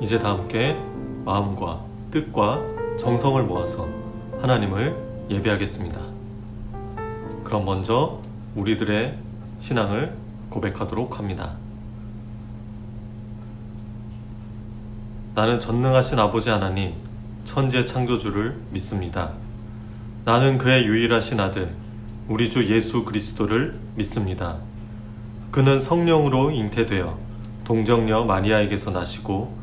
이제 다 함께 마음과 뜻과 정성을 모아서 하나님을 예배하겠습니다. 그럼 먼저 우리들의 신앙을 고백하도록 합니다. 나는 전능하신 아버지 하나님, 천지의 창조주를 믿습니다. 나는 그의 유일하신 아들, 우리 주 예수 그리스도를 믿습니다. 그는 성령으로 잉태되어 동정녀 마리아에게서 나시고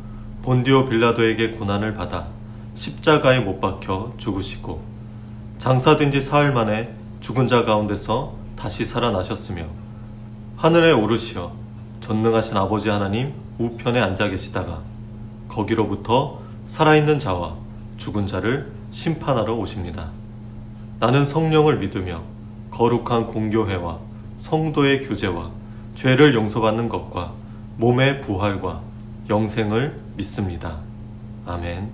본디오 빌라도에게 고난을 받아 십자가에 못 박혀 죽으시고 장사된 지 사흘 만에 죽은 자 가운데서 다시 살아나셨으며 하늘에 오르시어 전능하신 아버지 하나님 우편에 앉아 계시다가 거기로부터 살아있는 자와 죽은 자를 심판하러 오십니다. 나는 성령을 믿으며 거룩한 공교회와 성도의 교제와 죄를 용서받는 것과 몸의 부활과 영생을 믿습니다. 아멘.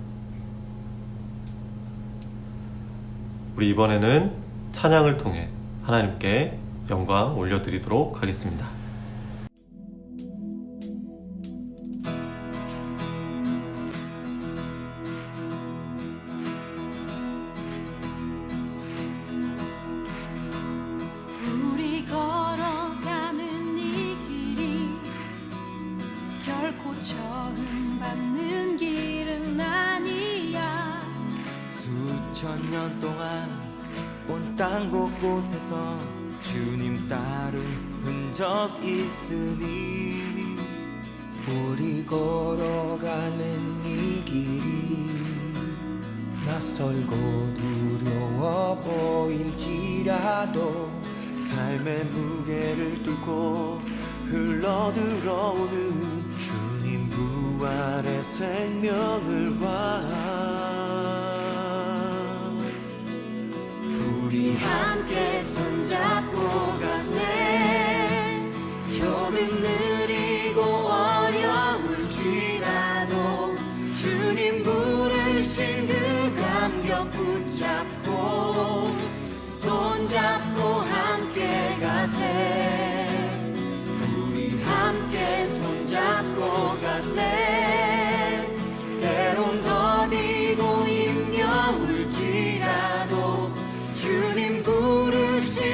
우리 이번에는 찬양을 통해 하나님께 영광 올려드리도록 하겠습니다. 우리 걸어가는 이 길이 결코 처음 받는 길은 아니야. 수천 년 동안 온 땅 곳곳에서 주님 따른 흔적 있으니 우리 걸어가는 이 길이 낯설고 두려워 보일지라도 삶의 무게를 뚫고 흘러들어오는 주님 부활의 생명을 봐. 우리 함께 손잡고 가세. 조금 느리고 어려울지라도 주님 부르신 그 감격 붙잡고 손잡고 함께 가세. 우리 함께 손잡고 가세. 때론 더디고 힘겨울지라도 주님 부르신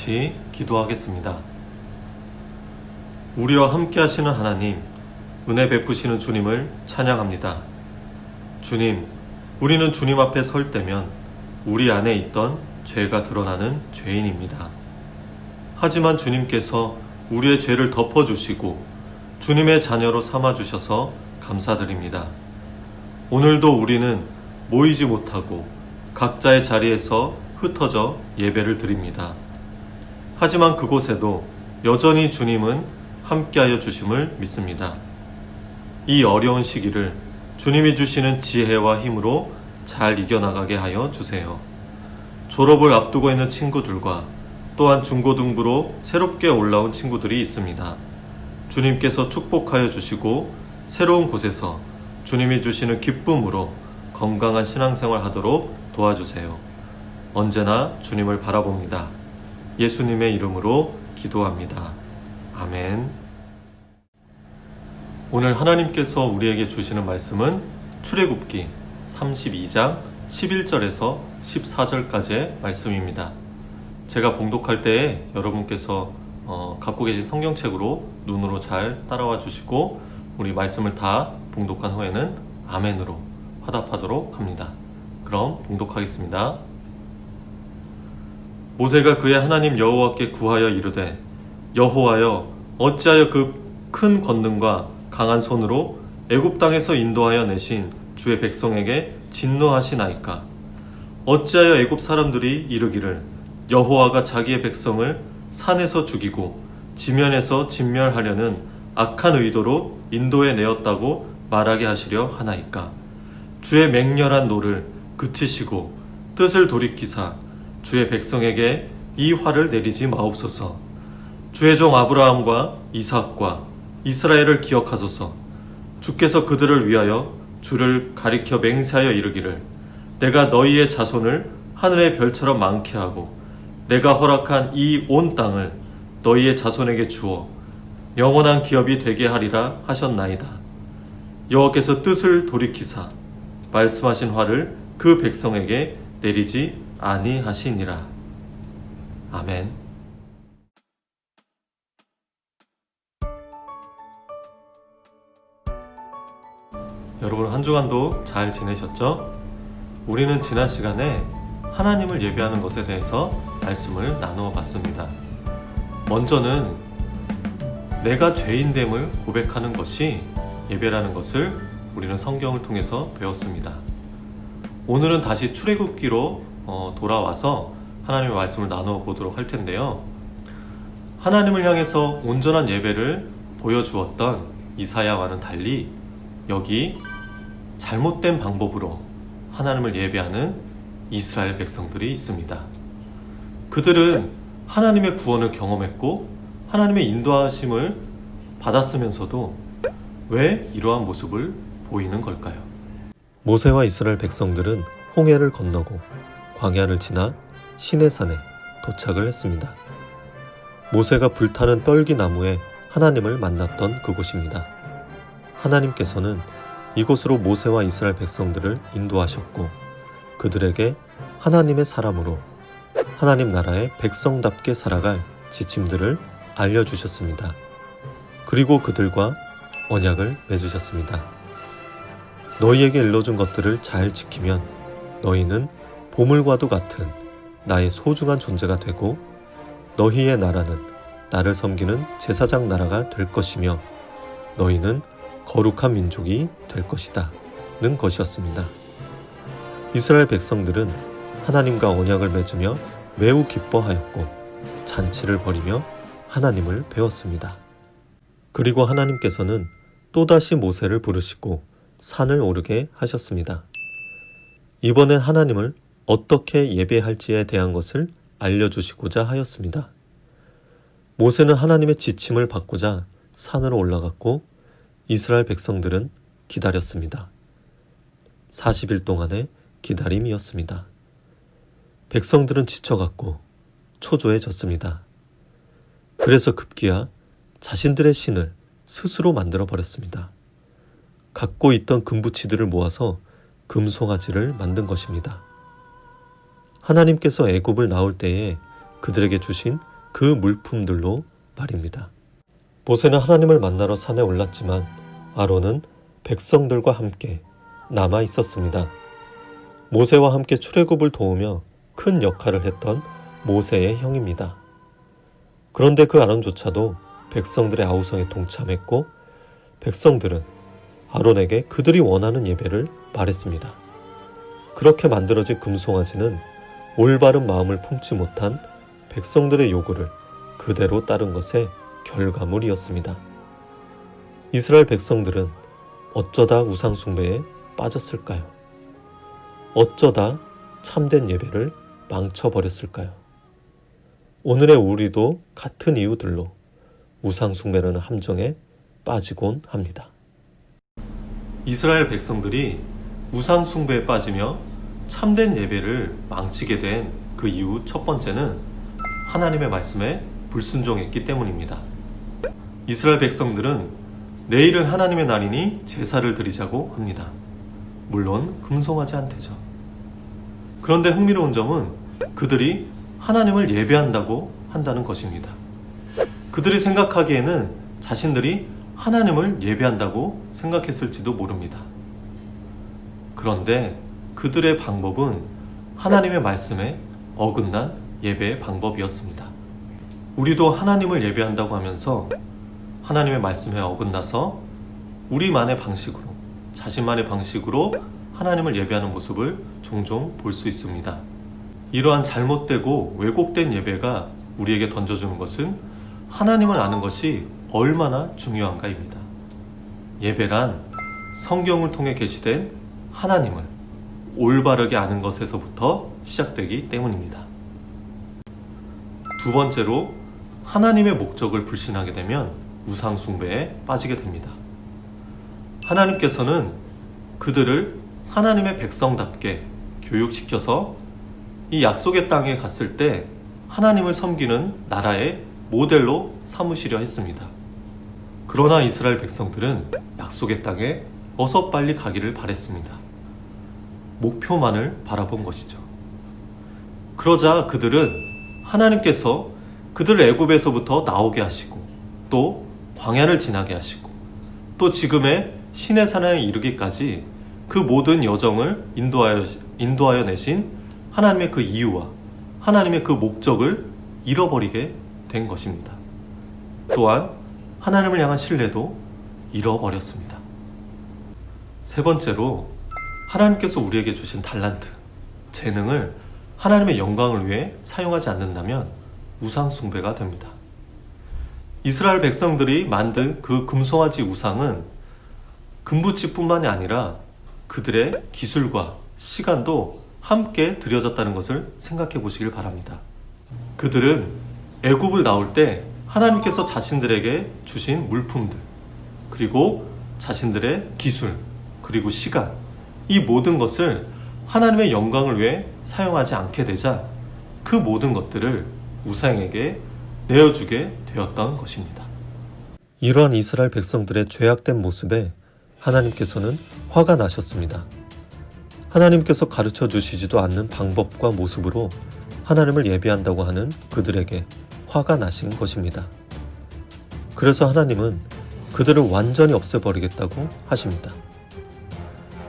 같이 기도하겠습니다. 우리와 함께 하시는 하나님, 은혜 베푸시는 주님을 찬양합니다. 주님, 우리는 주님 앞에 설 때면 우리 안에 있던 죄가 드러나는 죄인입니다. 하지만 주님께서 우리의 죄를 덮어주시고 주님의 자녀로 삼아주셔서 감사드립니다. 오늘도 우리는 모이지 못하고 각자의 자리에서 흩어져 예배를 드립니다. 하지만 그곳에도 여전히 주님은 함께하여 주심을 믿습니다. 이 어려운 시기를 주님이 주시는 지혜와 힘으로 잘 이겨나가게 하여 주세요. 졸업을 앞두고 있는 친구들과 또한 중고등부로 새롭게 올라온 친구들이 있습니다. 주님께서 축복하여 주시고 새로운 곳에서 주님이 주시는 기쁨으로 건강한 신앙생활 하도록 도와주세요. 언제나 주님을 바라봅니다. 예수님의 이름으로 기도합니다. 아멘. 오늘 하나님께서 우리에게 주시는 말씀은 출애굽기 32장 11절에서 14절까지의 말씀입니다. 제가 봉독할 때에 여러분께서 갖고 계신 성경책으로 눈으로 잘 따라와 주시고 우리 말씀을 다 봉독한 후에는 아멘으로 화답하도록 합니다. 그럼 봉독하겠습니다. 모세가 그의 하나님 여호와께 구하여 이르되 여호와여 어찌하여 그 큰 권능과 강한 손으로 애굽 땅에서 인도하여 내신 주의 백성에게 진노하시나이까? 어찌하여 애굽 사람들이 이르기를 여호와가 자기의 백성을 산에서 죽이고 지면에서 진멸하려는 악한 의도로 인도해 내었다고 말하게 하시려 하나이까? 주의 맹렬한 노를 그치시고 뜻을 돌이키사 주의 백성에게 이 화를 내리지 마옵소서. 주의 종 아브라함과 이삭과 이스라엘을 기억하소서. 주께서 그들을 위하여 주를 가리켜 맹세하여 이르기를 내가 너희의 자손을 하늘의 별처럼 많게 하고 내가 허락한 이 온 땅을 너희의 자손에게 주어 영원한 기업이 되게 하리라 하셨나이다. 여호와께서 뜻을 돌이키사 말씀하신 화를 그 백성에게 내리지 아니하시니라. 아멘. 여러분 한 주간도 잘 지내셨죠? 우리는 지난 시간에 하나님을 예배하는 것에 대해서 말씀을 나누어 봤습니다. 먼저는 내가 죄인됨을 고백하는 것이 예배라는 것을 우리는 성경을 통해서 배웠습니다. 오늘은 다시 출애굽기로 돌아와서 하나님의 말씀을 나누어 보도록 할 텐데요. 하나님을 향해서 온전한 예배를 보여주었던 이사야와는 달리 여기 잘못된 방법으로 하나님을 예배하는 이스라엘 백성들이 있습니다. 그들은 하나님의 구원을 경험했고 하나님의 인도하심을 받았으면서도 왜 이러한 모습을 보이는 걸까요? 모세와 이스라엘 백성들은 홍해를 건너고 광야를 지나 시내산에 도착을 했습니다. 모세가 불타는 떨기나무에 하나님을 만났던 그곳입니다. 하나님께서는 이곳으로 모세와 이스라엘 백성들을 인도하셨고 그들에게 하나님의 사람으로 하나님 나라의 백성답게 살아갈 지침들을 알려주셨습니다. 그리고 그들과 언약을 맺으셨습니다. 너희에게 일러준 것들을 잘 지키면 너희는 보물과도 같은 나의 소중한 존재가 되고 너희의 나라는 나를 섬기는 제사장 나라가 될 것이며 너희는 거룩한 민족이 될 것이다 는 것이었습니다. 이스라엘 백성들은 하나님과 언약을 맺으며 매우 기뻐하였고 잔치를 벌이며 하나님을 배웠습니다. 그리고 하나님께서는 또다시 모세를 부르시고 산을 오르게 하셨습니다. 이번엔 하나님을 어떻게 예배할지에 대한 것을 알려주시고자 하였습니다. 모세는 하나님의 지침을 받고자 산으로 올라갔고 이스라엘 백성들은 기다렸습니다. 40일 동안의 기다림이었습니다. 백성들은 지쳐갔고 초조해졌습니다. 그래서 급기야 자신들의 신을 스스로 만들어 버렸습니다. 갖고 있던 금붙이들을 모아서 금송아지를 만든 것입니다. 하나님께서 애굽을 나올 때에 그들에게 주신 그 물품들로 말입니다. 모세는 하나님을 만나러 산에 올랐지만 아론은 백성들과 함께 남아 있었습니다. 모세와 함께 출애굽을 도우며 큰 역할을 했던 모세의 형입니다. 그런데 그 아론조차도 백성들의 아우성에 동참했고 백성들은 아론에게 그들이 원하는 예배를 말했습니다. 그렇게 만들어진 금송아지는 올바른 마음을 품지 못한 백성들의 요구를 그대로 따른 것의 결과물이었습니다. 이스라엘 백성들은 어쩌다 우상 숭배에 빠졌을까요? 어쩌다 참된 예배를 망쳐버렸을까요? 오늘의 우리도 같은 이유들로 우상 숭배라는 함정에 빠지곤 합니다. 이스라엘 백성들이 우상 숭배에 빠지며 참된 예배를 망치게 된 그 이유 첫 번째는 하나님의 말씀에 불순종했기 때문입니다. 이스라엘 백성들은 내일은 하나님의 날이니 제사를 드리자고 합니다. 물론 금송아지한테죠. 그런데 흥미로운 점은 그들이 하나님을 예배한다고 한다는 것입니다. 그들이 생각하기에는 자신들이 하나님을 예배한다고 생각했을지도 모릅니다. 그런데 그들의 방법은 하나님의 말씀에 어긋난 예배의 방법이었습니다. 우리도 하나님을 예배한다고 하면서 하나님의 말씀에 어긋나서 우리만의 방식으로, 자신만의 방식으로 하나님을 예배하는 모습을 종종 볼 수 있습니다. 이러한 잘못되고 왜곡된 예배가 우리에게 던져주는 것은 하나님을 아는 것이 얼마나 중요한가입니다. 예배란 성경을 통해 계시된 하나님을 올바르게 아는 것에서부터 시작되기 때문입니다. 두 번째로, 하나님의 목적을 불신하게 되면 우상 숭배에 빠지게 됩니다. 하나님께서는 그들을 하나님의 백성답게 교육시켜서 이 약속의 땅에 갔을 때 하나님을 섬기는 나라의 모델로 삼으시려 했습니다. 그러나 이스라엘 백성들은 약속의 땅에 어서 빨리 가기를 바랬습니다. 목표만을 바라본 것이죠. 그러자 그들은 하나님께서 그들을 애굽에서부터 나오게 하시고 또 광야를 지나게 하시고 또 지금의 시내산에 이르기까지 그 모든 여정을 인도하여 내신 하나님의 그 이유와 하나님의 그 목적을 잃어버리게 된 것입니다. 또한 하나님을 향한 신뢰도 잃어버렸습니다. 세 번째로, 하나님께서 우리에게 주신 달란트, 재능을 하나님의 영광을 위해 사용하지 않는다면 우상 숭배가 됩니다. 이스라엘 백성들이 만든 그 금송아지 우상은 금붙이뿐만이 아니라 그들의 기술과 시간도 함께 들여졌다는 것을 생각해 보시길 바랍니다. 그들은 애굽을 나올 때 하나님께서 자신들에게 주신 물품들, 그리고 자신들의 기술, 그리고 시간, 이 모든 것을 하나님의 영광을 위해 사용하지 않게 되자 그 모든 것들을 우상에게 내어주게 되었던 것입니다. 이러한 이스라엘 백성들의 죄악된 모습에 하나님께서는 화가 나셨습니다. 하나님께서 가르쳐 주시지도 않는 방법과 모습으로 하나님을 예배한다고 하는 그들에게 화가 나신 것입니다. 그래서 하나님은 그들을 완전히 없애버리겠다고 하십니다.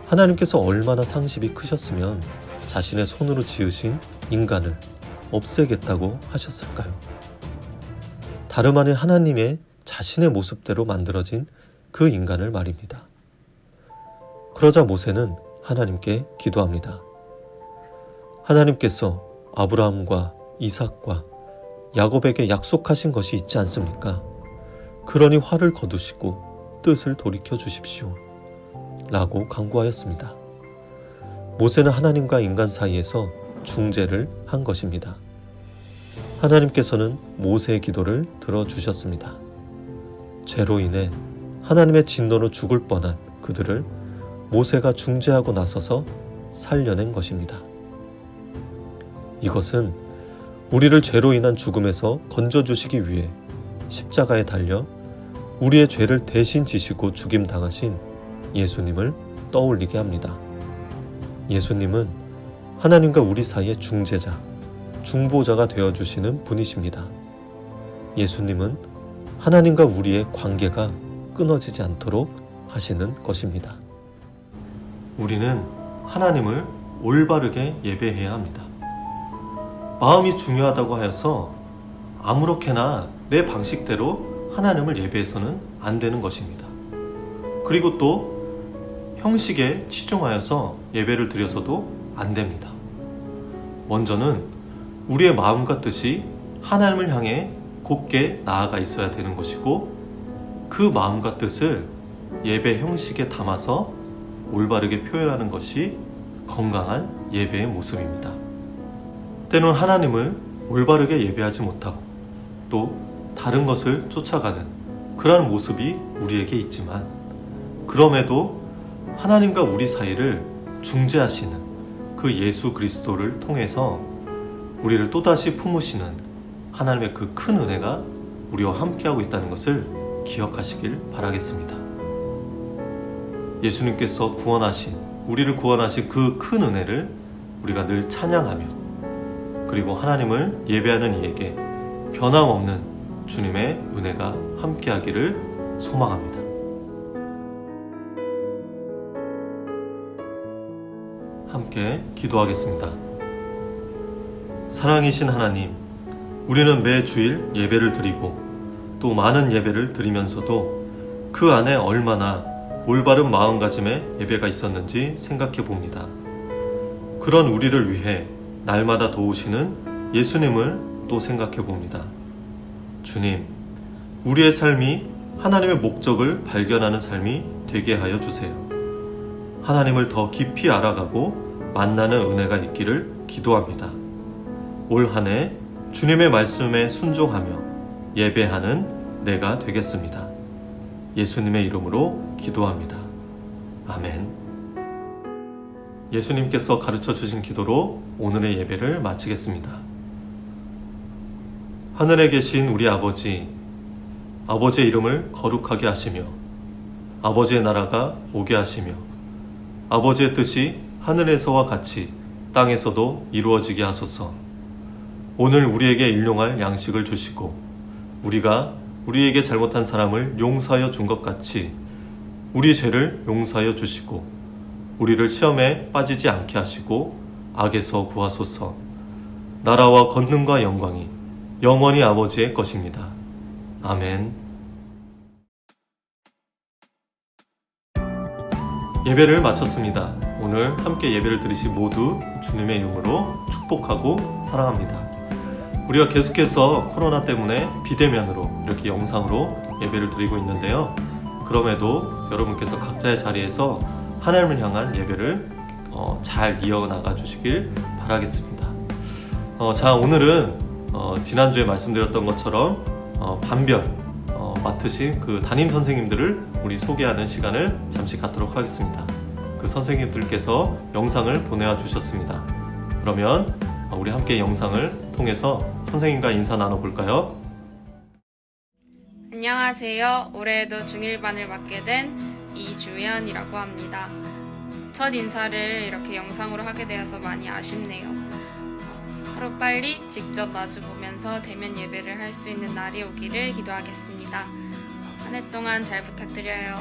하나님께서 얼마나 상심이 크셨으면 자신의 손으로 지으신 인간을 없애겠다고 하셨을까요? 다름 아닌 하나님의 자신의 모습대로 만들어진 그 인간을 말입니다. 그러자 모세는 하나님께 기도합니다. 하나님께서 아브라함과 이삭과 야곱에게 약속하신 것이 있지 않습니까? 그러니 화를 거두시고 뜻을 돌이켜 주십시오. 라고 간구하였습니다. 모세는 하나님과 인간 사이에서 중재를 한 것입니다. 하나님께서는 모세의 기도를 들어주셨습니다. 죄로 인해 하나님의 진노로 죽을 뻔한 그들을 모세가 중재하고 나서서 살려낸 것입니다. 이것은 우리를 죄로 인한 죽음에서 건져주시기 위해 십자가에 달려 우리의 죄를 대신 지시고 죽임당하신 예수님을 떠올리게 합니다. 예수님은 하나님과 우리 사이의 중재자, 중보자가 되어주시는 분이십니다. 예수님은 하나님과 우리의 관계가 끊어지지 않도록 하시는 것입니다. 우리는 하나님을 올바르게 예배해야 합니다. 마음이 중요하다고 하여서 아무렇게나 내 방식대로 하나님을 예배해서는 안 되는 것입니다. 그리고 또 형식에 치중하여서 예배를 드려서도 안 됩니다. 먼저는 우리의 마음과 뜻이 하나님을 향해 곧게 나아가 있어야 되는 것이고, 그 마음과 뜻을 예배 형식에 담아서 올바르게 표현하는 것이 건강한 예배의 모습입니다. 때론 하나님을 올바르게 예배하지 못하고 또 다른 것을 쫓아가는 그러한 모습이 우리에게 있지만, 그럼에도 하나님과 우리 사이를 중재하시는 그 예수 그리스도를 통해서 우리를 또다시 품으시는 하나님의 그 큰 은혜가 우리와 함께하고 있다는 것을 기억하시길 바라겠습니다. 예수님께서 우리를 구원하신 그 큰 은혜를 우리가 늘 찬양하며, 그리고 하나님을 예배하는 이에게 변함없는 주님의 은혜가 함께하기를 소망합니다. 함께 기도하겠습니다. 사랑이신 하나님, 우리는 매 주일 예배를 드리고 또 많은 예배를 드리면서도 그 안에 얼마나 올바른 마음가짐의 예배가 있었는지 생각해 봅니다. 그런 우리를 위해 날마다 도우시는 예수님을 또 생각해 봅니다. 주님, 우리의 삶이 하나님의 목적을 발견하는 삶이 되게 하여 주세요. 하나님을 더 깊이 알아가고 만나는 은혜가 있기를 기도합니다. 올 한 해 주님의 말씀에 순종하며 예배하는 내가 되겠습니다. 예수님의 이름으로 기도합니다. 아멘. 예수님께서 가르쳐 주신 기도로 오늘의 예배를 마치겠습니다. 하늘에 계신 우리 아버지, 아버지의 이름을 거룩하게 하시며 아버지의 나라가 오게 하시며 아버지의 뜻이 하늘에서와 같이 땅에서도 이루어지게 하소서. 오늘 우리에게 일용할 양식을 주시고 우리가 우리에게 잘못한 사람을 용서하여 준 것 같이 우리 죄를 용서하여 주시고 우리를 시험에 빠지지 않게 하시고 악에서 구하소서. 나라와 권능과 영광이 영원히 아버지의 것입니다. 아멘. 예배를 마쳤습니다. 오늘 함께 예배를 드리신 모두 주님의 이름으로 축복하고 사랑합니다. 우리가 계속해서 코로나 때문에 비대면으로 이렇게 영상으로 예배를 드리고 있는데요. 그럼에도 여러분께서 각자의 자리에서 하나님을 향한 예배를 잘 이어나가 주시길 바라겠습니다. 자, 오늘은 지난주에 말씀드렸던 것처럼 반별 맡으신 그 담임 선생님들을 우리 소개하는 시간을 잠시 갖도록 하겠습니다. 그 선생님들께서 영상을 보내와 주셨습니다. 그러면 우리 함께 영상을 통해서 선생님과 인사 나눠볼까요? 안녕하세요. 올해에도 중1반을 맡게 된 이주연이라고 합니다. 첫 인사를 이렇게 영상으로 하게 되어서 많이 아쉽네요. 하루빨리 직접 마주보면서 대면 예배를 할 수 있는 날이 오기를 기도하겠습니다. 한 해 동안 잘 부탁드려요.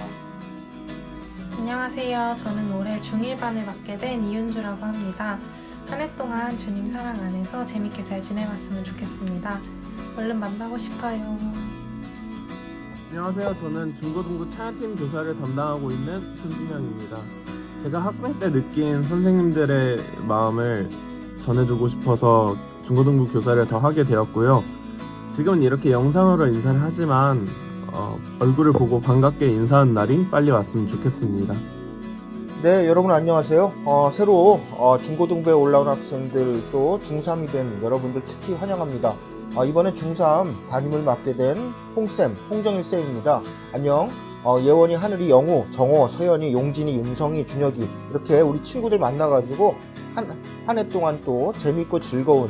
안녕하세요. 저는 올해 중1반을 맡게 된 이윤주라고 합니다. 한 해 동안 주님 사랑 안에서 재밌게 잘 지내봤으면 좋겠습니다. 얼른 만나고 싶어요. 안녕하세요. 저는 중고등부 찬양팀 교사를 담당하고 있는 손진영입니다. 제가 학생 때 느낀 선생님들의 마음을 전해주고 싶어서 중고등부 교사를 더 하게 되었고요. 지금은 이렇게 영상으로 인사를 하지만 얼굴을 보고 반갑게 인사하는 날이 빨리 왔으면 좋겠습니다. 네, 여러분 안녕하세요. 새로 중고등부에 올라온 학생들 또 중3이 된 여러분들 특히 환영합니다. 이번에 중3 담임을 맡게 된 홍쌤, 홍정일쌤입니다. 안녕. 예원이, 하늘이, 영우, 정호, 서연이, 용진이, 윤성이, 준혁이 이렇게 우리 친구들 만나가지고 한 해 동안 또 재밌고 즐거운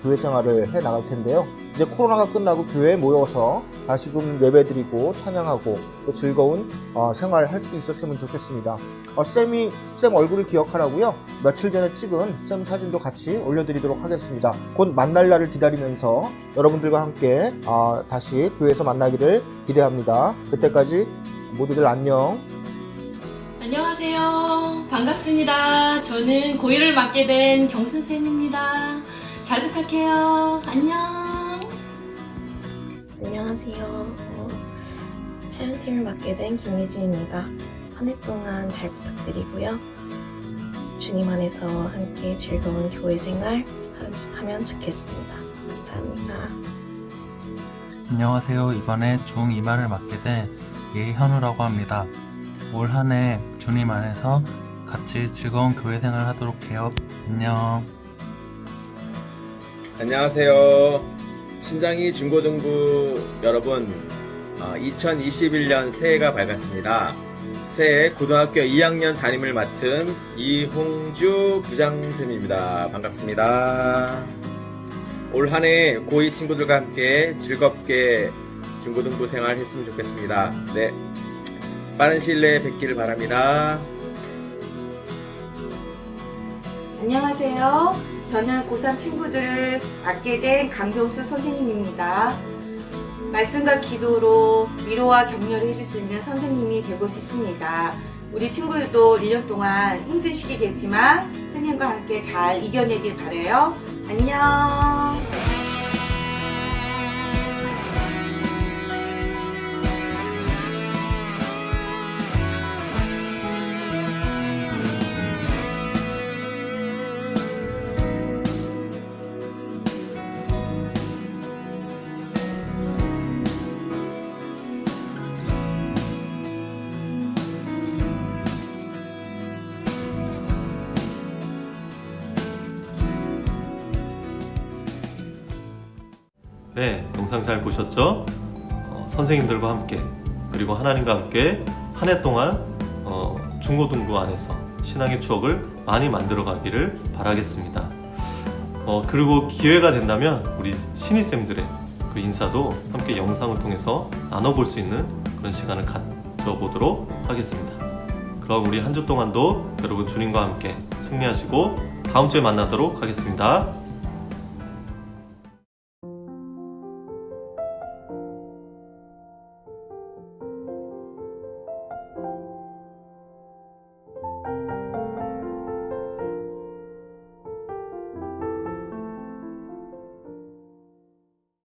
교회 생활을 해 나갈 텐데요. 이제 코로나가 끝나고 교회에 모여서 다시금 예배드리고 찬양하고 또 즐거운 생활할 수 있었으면 좋겠습니다. 쌤 얼굴을 기억하라고요. 며칠 전에 찍은 쌤 사진도 같이 올려드리도록 하겠습니다. 곧 만날 날을 기다리면서 여러분들과 함께 다시 교회에서 만나기를 기대합니다. 그때까지 모두들 안녕. 안녕하세요. 반갑습니다. 저는 고1을 맡게 된 경순쌤입니다. 잘 부탁해요. 안녕. 안녕하세요. 차연팀을 맡게 된 김예진입니다. 한 해 동안 잘 부탁드리고요. 주님 안에서 함께 즐거운 교회 생활 하면 좋겠습니다. 감사합니다. 안녕하세요. 이번에 중2반을 맡게 된 예현우라고 합니다. 올 한 해 주님 안에서 같이 즐거운 교회 생활 하도록 해요. 안녕. 안녕하세요. 신장이 중고등부 여러분, 2021년 새해가 밝았습니다. 새해 고등학교 2학년 담임을 맡은 이홍주 부장쌤입니다. 반갑습니다. 올 한 해 고2 친구들과 함께 즐겁게 중고등부 생활 했으면 좋겠습니다. 네, 빠른 시일 내에 뵙기를 바랍니다. 안녕하세요. 저는 고3 친구들을 맡게 된 강정수 선생님입니다. 말씀과 기도로 위로와 격려를 해줄 수 있는 선생님이 되고 싶습니다. 우리 친구들도 1년 동안 힘든 시기겠지만 선생님과 함께 잘 이겨내길 바라요. 안녕. 네, 영상 잘 보셨죠? 선생님들과 함께 그리고 하나님과 함께 한 해 동안 중고등부 안에서 신앙의 추억을 많이 만들어 가기를 바라겠습니다. 그리고 기회가 된다면 우리 신입생들의 그 인사도 함께 영상을 통해서 나눠볼 수 있는 그런 시간을 가져보도록 하겠습니다. 그럼 우리 한 주 동안도 여러분 주님과 함께 승리하시고 다음 주에 만나도록 하겠습니다.